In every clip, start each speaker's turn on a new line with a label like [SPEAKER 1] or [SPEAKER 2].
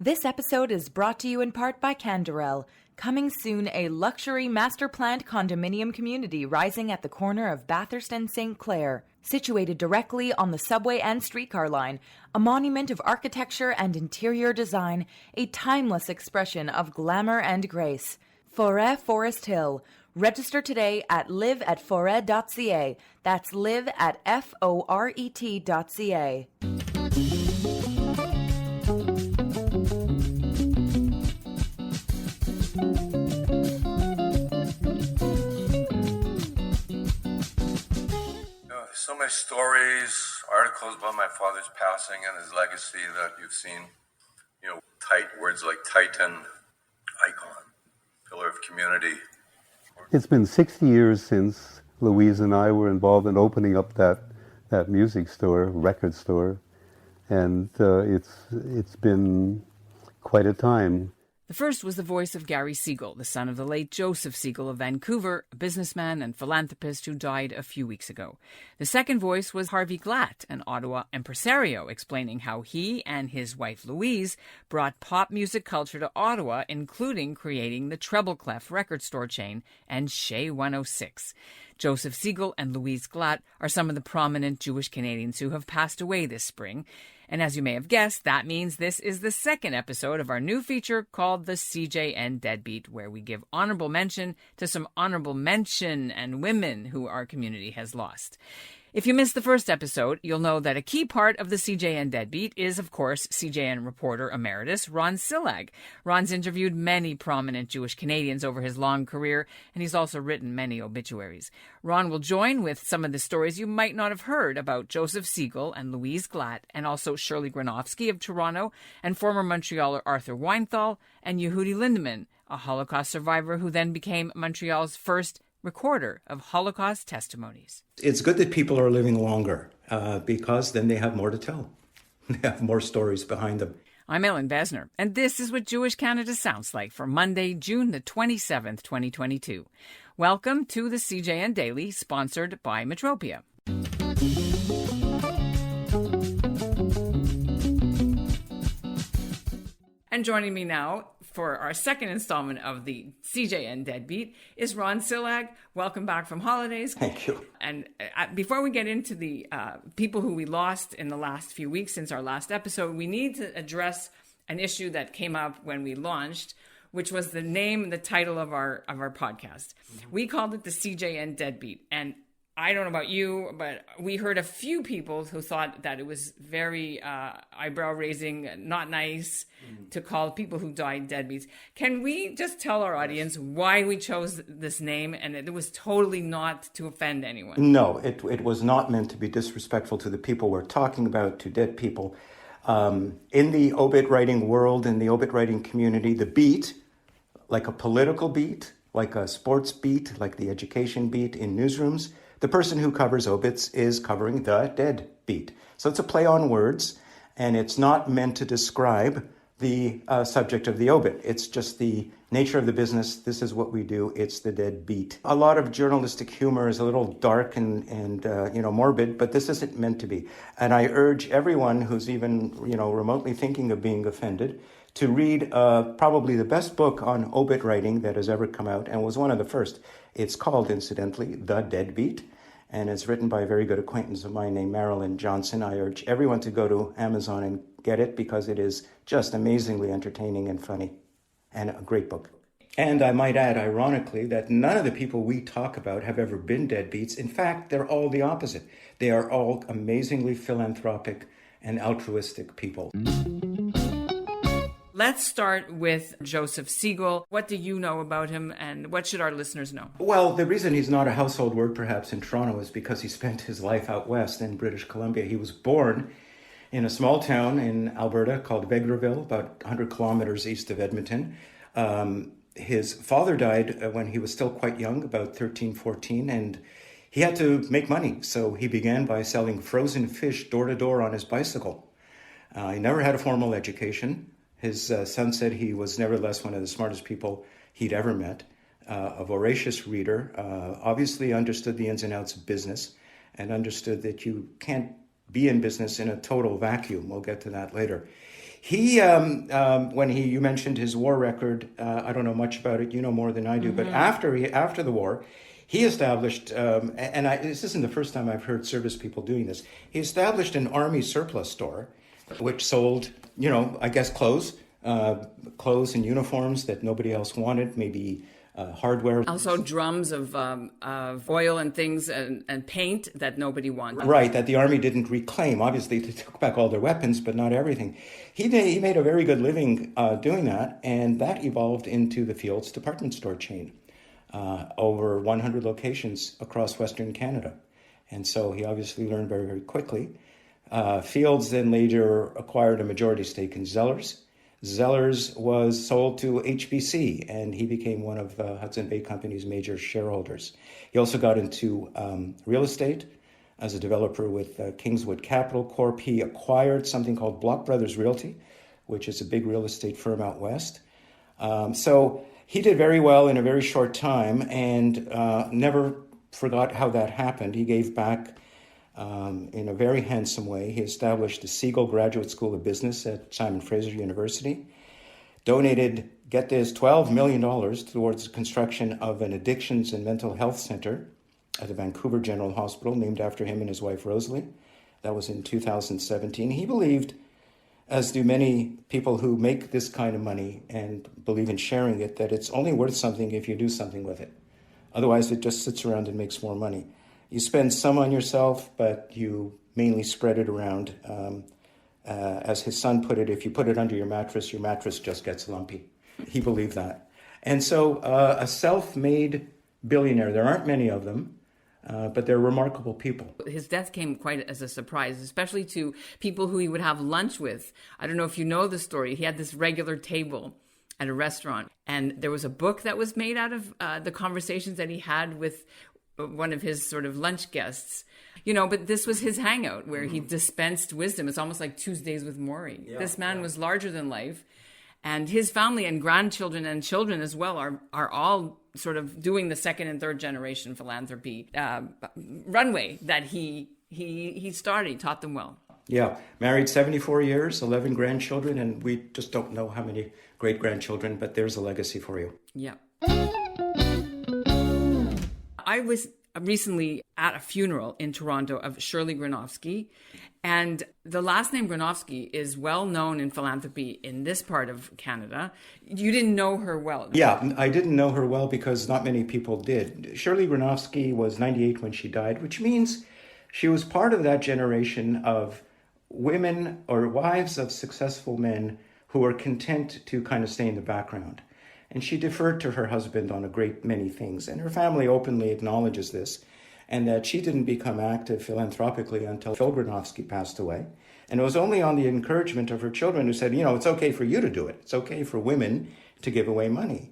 [SPEAKER 1] This episode is brought to you in part by Canderel. Coming soon, a luxury master-planned condominium community rising at the corner of Bathurst and St. Clair. Situated directly on the subway and streetcar line, a monument of architecture and interior design, a timeless expression of glamour and grace. Forêt Forest Hill. Register today at live@forêt.ca. That's live@FORET.ca.
[SPEAKER 2] So many stories, articles about my father's passing and his legacy that you've seen. Words like titan, icon, pillar of community.
[SPEAKER 3] It's been 60 years since Louise and I were involved in opening up that music store, record store, and it's been quite a time.
[SPEAKER 4] The first was the voice of Gary Segal, the son of the late Joseph Segal of Vancouver, a businessman and philanthropist who died a few weeks ago. The second voice was Harvey Glatt, an Ottawa impresario, explaining how he and his wife Louise brought pop music culture to Ottawa, including creating the Treble Clef record store chain and Shea 106. Joseph Segal and Louise Glatt are some of the prominent Jewish Canadians who have passed away this spring. And as you may have guessed, that means this is the second episode of our new feature called the CJN Dead Beat, where we give honourable mention to some honourable mention and women who our community has lost. If you missed the first episode, you'll know that a key part of the CJN Dead Beat is, of course, CJN reporter emeritus Ron Csillag. Ron's interviewed many prominent Jewish Canadians over his long career, and he's also written many obituaries. Ron will join with some of the stories you might not have heard about Joseph Segal and Louise Glatt, and also Shirley Granovsky of Toronto, and former Montrealer Arthur Weinthal, and Yehudi Lindeman, a Holocaust survivor who then became Montreal's first recorder of Holocaust testimonies.
[SPEAKER 5] It's good that people are living longer because then they have more to tell. They have more stories behind them.
[SPEAKER 4] I'm Ellen Besner, and this is what Jewish Canada sounds like for Monday, June the 27th, 2022. Welcome to the CJN Daily, sponsored by Metropia. And joining me now for our second installment of the CJN Dead Beat is Ron Csillag. Welcome back from holidays.
[SPEAKER 5] Thank you.
[SPEAKER 4] And before we get into the people who we lost in the last few weeks since our last episode, we need to address an issue that came up when we launched, which was the name and the title of our podcast. We called it the CJN Dead Beat. And I don't know about you, but we heard a few people who thought that it was very eyebrow-raising, not nice to call people who died deadbeats. Can we just tell our audience why we chose this name, and it was totally not to offend anyone?
[SPEAKER 5] No, it was not meant to be disrespectful to the people we're talking about, to dead people. In the obit writing world, in the obit writing community, the beat, like a political beat, like a sports beat, like the education beat in newsrooms, the person who covers obits is covering the dead beat. So it's a play on words, and it's not meant to describe the subject of the obit. It's just the nature of the business. This is what we do. It's the dead beat. A lot of journalistic humor is a little dark and morbid, but this isn't meant to be. And I urge everyone who's even remotely thinking of being offended to read probably the best book on obit writing that has ever come out, and was one of the first. It's called, incidentally, The Dead Beat, and it's written by a very good acquaintance of mine named Marilyn Johnson. I urge everyone to go to Amazon and get it because it is just amazingly entertaining and funny, and a great book. And I might add, ironically, that none of the people we talk about have ever been deadbeats. In fact, they're all the opposite. They are all amazingly philanthropic and altruistic people.
[SPEAKER 4] Let's start with Joseph Segal. What do you know about him, and what should our listeners know?
[SPEAKER 5] Well, the reason he's not a household word perhaps in Toronto is because he spent his life out west in British Columbia. He was born in a small town in Alberta called Vegreville, about 100 kilometers east of Edmonton. His father died when he was still quite young, about 13, 14, and he had to make money. So he began by selling frozen fish door to door on his bicycle. He never had a formal education. His son said he was nevertheless one of the smartest people he'd ever met, a voracious reader, obviously understood the ins and outs of business, and understood that you can't be in business in a total vacuum. We'll get to that later. You mentioned his war record, I don't know much about it. You know more than I do. But after the war, he established, this isn't the first time I've heard service people doing this. He established an army surplus store, which sold, I guess clothes and uniforms that nobody else wanted, maybe hardware.
[SPEAKER 4] Also drums of oil and things and paint that nobody wanted.
[SPEAKER 5] Right, that the army didn't reclaim. Obviously, they took back all their weapons, but not everything. He made a very good living doing that, and that evolved into the Fields department store chain, over 100 locations across Western Canada. And so he obviously learned very, very quickly. Fields then later acquired a majority stake in Zellers. Zellers was sold to HBC, and he became one of Hudson Bay Company's major shareholders. He also got into real estate as a developer with Kingswood Capital Corp. He acquired something called Block Brothers Realty, which is a big real estate firm out west. So he did very well in a very short time, and never forgot how that happened. He gave back in a very handsome way. He established the Segal Graduate School of Business at Simon Fraser University, donated, get this, $12 million towards the construction of an addictions and mental health center at the Vancouver General Hospital, named after him and his wife, Rosalie. That was in 2017. He believed, as do many people who make this kind of money and believe in sharing it, that it's only worth something if you do something with it. Otherwise, it just sits around and makes more money. You spend some on yourself, but you mainly spread it around. As his son put it, if you put it under your mattress just gets lumpy. He believed that. And so a self-made billionaire, there aren't many of them, but they're remarkable people.
[SPEAKER 4] His death came quite as a surprise, especially to people who he would have lunch with. I don't know if you know the story. He had this regular table at a restaurant, and there was a book that was made out of the conversations that he had with one of his sort of lunch guests, but this was his hangout where he dispensed wisdom. It's almost like Tuesdays with Maury. Yeah, this man was larger than life, and his family and grandchildren and children as well are all sort of doing the second and third generation philanthropy runway that he started. He taught them well.
[SPEAKER 5] Yeah, married 74 years, 11 grandchildren, and we just don't know how many great-grandchildren, but there's a legacy for you.
[SPEAKER 4] Yeah. I was recently at a funeral in Toronto of Shirley Granovsky, and the last name Granovsky is well known in philanthropy in this part of Canada. You didn't know her well.
[SPEAKER 5] Yeah, I didn't know her well because not many people did. Shirley Granovsky was 98 when she died, which means she was part of that generation of women or wives of successful men who were content to kind of stay in the background. And she deferred to her husband on a great many things. And her family openly acknowledges this, and that she didn't become active philanthropically until Phil Granovsky passed away. And it was only on the encouragement of her children who said, it's okay for you to do it. It's okay for women to give away money.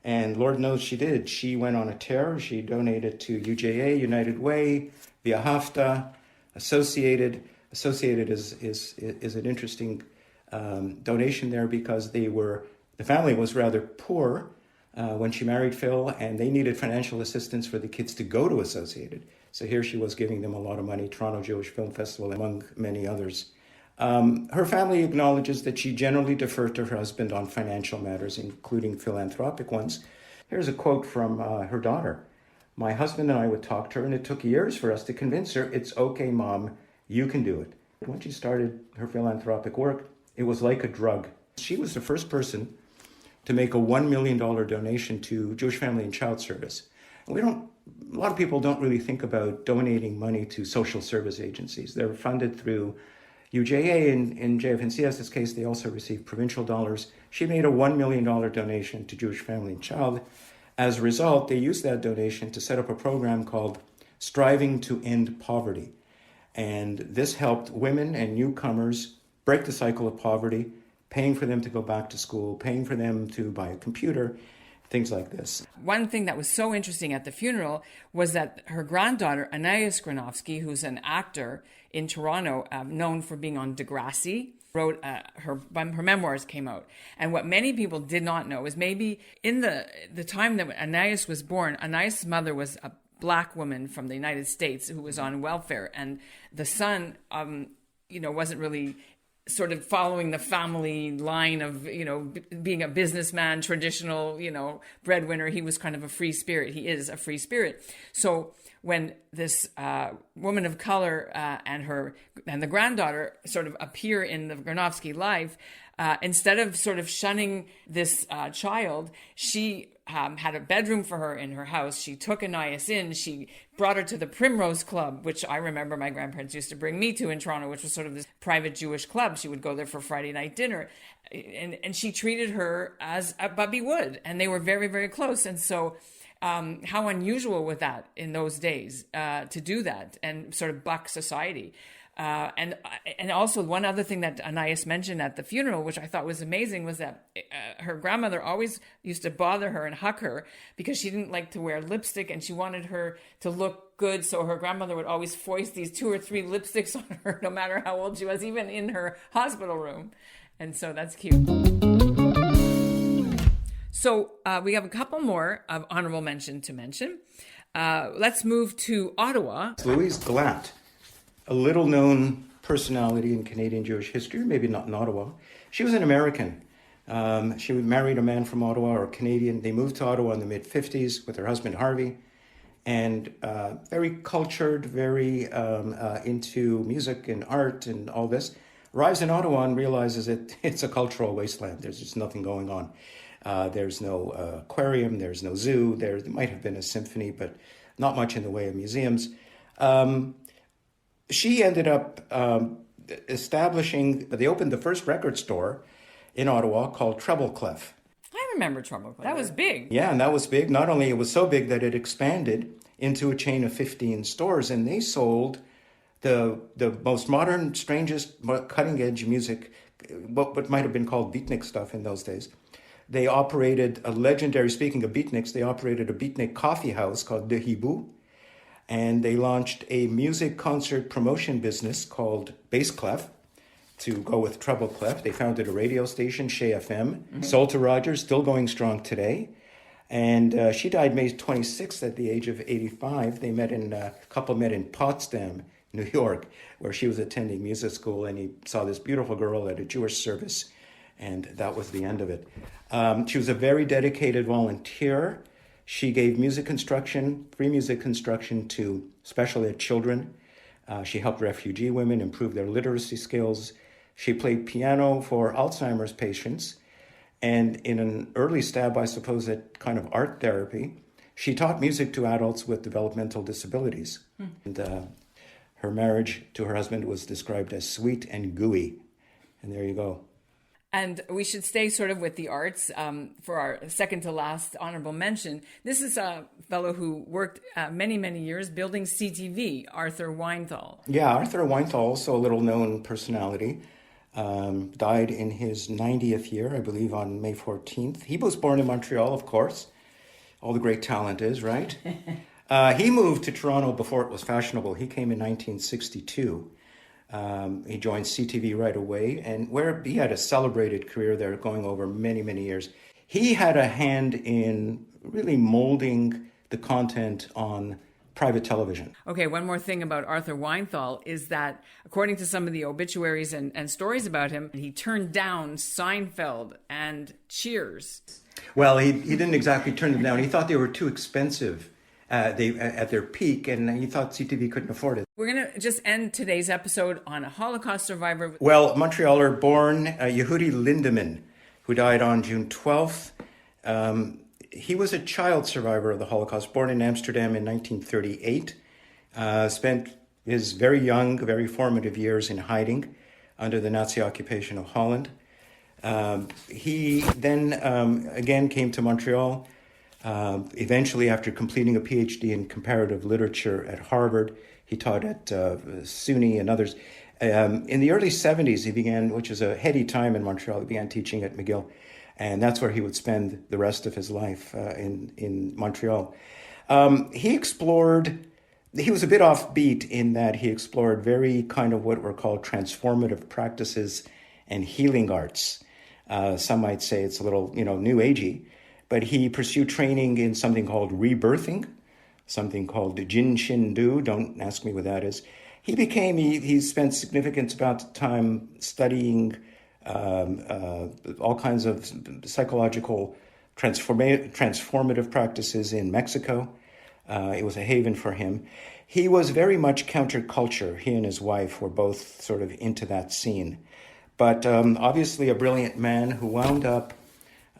[SPEAKER 5] And Lord knows she did. She went on a tear. She donated to UJA, United Way, Via Hafta, Associated. Associated is an interesting donation there because the family was rather poor when she married Phil, and they needed financial assistance for the kids to go to Associated. So here she was giving them a lot of money, Toronto Jewish Film Festival, among many others. Her family acknowledges that she generally deferred to her husband on financial matters, including philanthropic ones. Here's a quote from her daughter. "My husband and I would talk to her, and it took years for us to convince her, it's okay, Mom, you can do it." When she started her philanthropic work, it was like a drug. She was the first person to make a $1 million donation to Jewish Family and Child Service. A lot of people don't really think about donating money to social service agencies. They're funded through UJA. In JFNCS's case, they also receive provincial dollars. She made a $1 million donation to Jewish Family and Child. As a result, they used that donation to set up a program called Striving to End Poverty. And this helped women and newcomers break the cycle of poverty, paying for them to go back to school, paying for them to buy a computer, things like this.
[SPEAKER 4] One thing that was so interesting at the funeral was that her granddaughter, Anais Granovsky, who's an actor in Toronto, known for being on Degrassi, wrote her memoirs came out. And what many people did not know is maybe in the time that Anais was born, Anais' mother was a Black woman from the United States who was on welfare, and the son, wasn't really sort of following the family line of, being a businessman, traditional, breadwinner. He was kind of a free spirit. He is a free spirit. So when this woman of color and the granddaughter sort of appear in the Granovsky life, instead of sort of shunning this child, she had a bedroom for her in her house. She took Anais in. She brought her to the Primrose Club, which I remember my grandparents used to bring me to in Toronto, which was sort of this private Jewish club. She would go there for Friday night dinner. And she treated her as a Bubby would. And they were very, very close. And so how unusual was that in those days to do that and sort of buck society. And also one other thing that Anais mentioned at the funeral, which I thought was amazing, was that her grandmother always used to bother her and hug her because she didn't like to wear lipstick and she wanted her to look good. So her grandmother would always foist these 2 or 3 lipsticks on her, no matter how old she was, even in her hospital room. And so that's cute. So we have a couple more of honorable mention to mention. Let's move to Ottawa.
[SPEAKER 5] Louise Glatt, a little-known personality in Canadian Jewish history, maybe not in Ottawa. She was an American. She married a man from Ottawa, or Canadian. They moved to Ottawa in the mid-50s with her husband, Harvey, and very cultured, very into music and art and all this. Arrives in Ottawa and realizes that it's a cultural wasteland. There's just nothing going on. There's no aquarium, there's no zoo. There might have been a symphony, but not much in the way of museums. She ended up they opened the first record store in Ottawa called Treble Clef.
[SPEAKER 4] I remember Treble Clef. That was big.
[SPEAKER 5] Yeah, and that was big. Not only it was so big that it expanded into a chain of 15 stores, and they sold the most modern, strangest, cutting-edge music, what might have been called beatnik stuff in those days. They operated speaking of beatniks, they operated a beatnik coffee house called De Hibou, and they launched a music concert promotion business called Bass Clef to go with Treble Clef. They founded a radio station, Shea FM, sold to Rogers, still going strong today. And she died May 26th at the age of 85. A couple met in Potsdam, New York, where she was attending music school, and he saw this beautiful girl at a Jewish service, and that was the end of it. She was a very dedicated volunteer. She gave free music instruction to special ed children. She helped refugee women improve their literacy skills. She played piano for Alzheimer's patients. And in an early stab, I suppose, at kind of art therapy, she taught music to adults with developmental disabilities. And her marriage to her husband was described as sweet and gooey. And there you go.
[SPEAKER 4] And we should stay sort of with the arts for our second to last honorable mention. This is a fellow who worked many, many years building CTV, Arthur Weinthal.
[SPEAKER 5] Yeah, Arthur Weinthal, also a little known personality, died in his 90th year, I believe, on May 14th. He was born in Montreal, of course. All the great talent is, right? He moved to Toronto before it was fashionable. He came in 1962. He joined CTV right away, and where he had a celebrated career there going over many, many years. He had a hand in really molding the content on private television.
[SPEAKER 4] Okay, one more thing about Arthur Weinthal is that, according to some of the obituaries and stories about him, he turned down Seinfeld and Cheers.
[SPEAKER 5] Well, he didn't exactly turn them down. He thought they were too expensive at their peak, and he thought CTV couldn't afford it.
[SPEAKER 4] We're going to just end today's episode on a Holocaust survivor.
[SPEAKER 5] Well, Montrealer born Yehudi Lindeman, who died on June 12th. He was a child survivor of the Holocaust, born in Amsterdam in 1938. Spent his very young, very formative years in hiding under the Nazi occupation of Holland. He then again came to Montreal. Eventually, after completing a PhD in comparative literature at Harvard, he taught at SUNY and others. In the early 70s, he began, which is a heady time in Montreal, he began teaching at McGill. And that's where he would spend the rest of his life in Montreal. He was a bit offbeat in that he explored very kind of what were called transformative practices and healing arts. Some might say it's a little, new agey. But he pursued training in something called rebirthing, something called Jin Shin Do. Don't ask me what that is. He spent significant amount of time studying all kinds of psychological transformative practices in Mexico. It was a haven for him. He was very much counterculture. He and his wife were both sort of into that scene. But obviously a brilliant man who wound up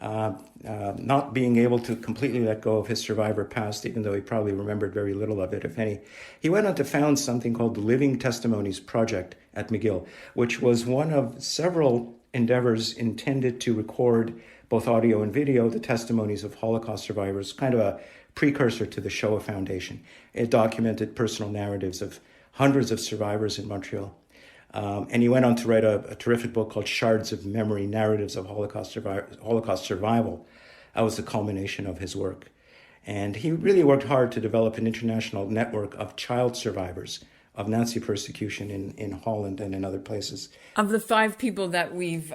[SPEAKER 5] not being able to completely let go of his survivor past, even though he probably remembered very little of it, if any. He went on to found something called the Living Testimonies Project at McGill, which was one of several endeavors intended to record both audio and video the testimonies of Holocaust survivors, kind of a precursor to the Shoah Foundation. It documented personal narratives of hundreds of survivors in Montreal. And he went on to write a terrific book called Shards of Memory, Narratives of Holocaust Survival. That was the culmination of his work. And he really worked hard to develop an international network of child survivors of Nazi persecution in Holland and in other places.
[SPEAKER 4] Of the 5 people that we've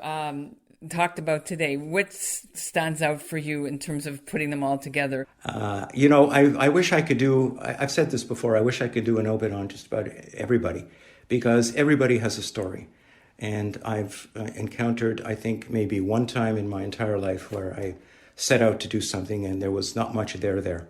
[SPEAKER 4] talked about today, what stands out for you in terms of putting them all together?
[SPEAKER 5] I wish I could do, I've said this before, I wish I could do an obit on just about everybody, because everybody has a story. And I've encountered, I think, maybe one time in my entire life where I set out to do something and there was not much there.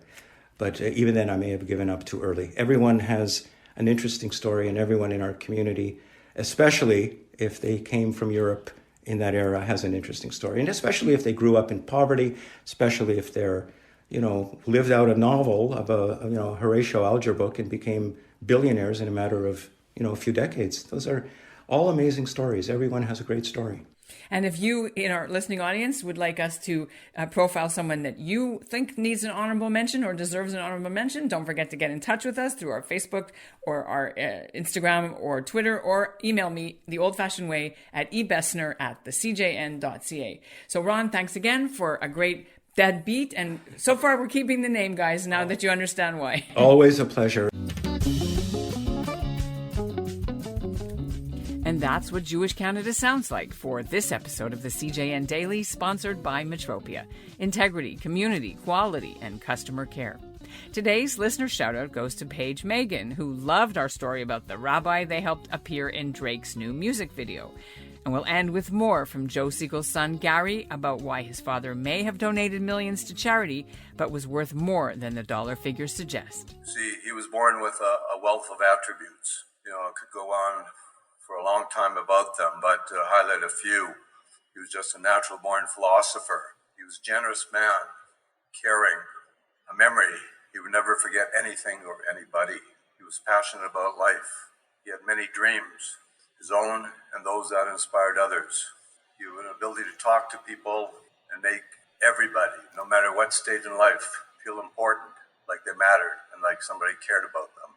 [SPEAKER 5] But even then, I may have given up too early. Everyone has an interesting story, and everyone in our community, especially if they came from Europe in that era, has an interesting story. And especially if they grew up in poverty, especially if they're, lived out a novel of a Horatio Alger book and became billionaires in a matter of, a few decades. Those are all amazing stories. Everyone has a great story.
[SPEAKER 4] And if you, in our listening audience, would like us to profile someone that you think needs an honorable mention or deserves an honorable mention, don't forget to get in touch with us through our Facebook or our Instagram or Twitter, or email me the old-fashioned way at ebessner@thecjn.ca. So Ron, thanks again for a great Dead Beat. And so far we're keeping the name, guys, now that you understand why.
[SPEAKER 5] Always a pleasure.
[SPEAKER 4] And that's what Jewish Canada sounds like for this episode of the CJN Daily, sponsored by Metropia. Integrity, community, quality, and customer care. Today's listener shoutout goes to Paige Megan, who loved our story about the rabbi they helped appear in Drake's new music video. And we'll end with more from Joe Segal's son Gary about why his father may have donated millions to charity, but was worth more than the dollar figures suggest.
[SPEAKER 2] See, he was born with a wealth of attributes. I could go on for a long time about them, but to highlight a few, he was just a natural-born philosopher. He was a generous man, caring, a memory. He would never forget anything or anybody. He was passionate about life. He had many dreams, his own and those that inspired others. He had an ability to talk to people and make everybody, no matter what stage in life, feel important, like they mattered and like somebody cared about them.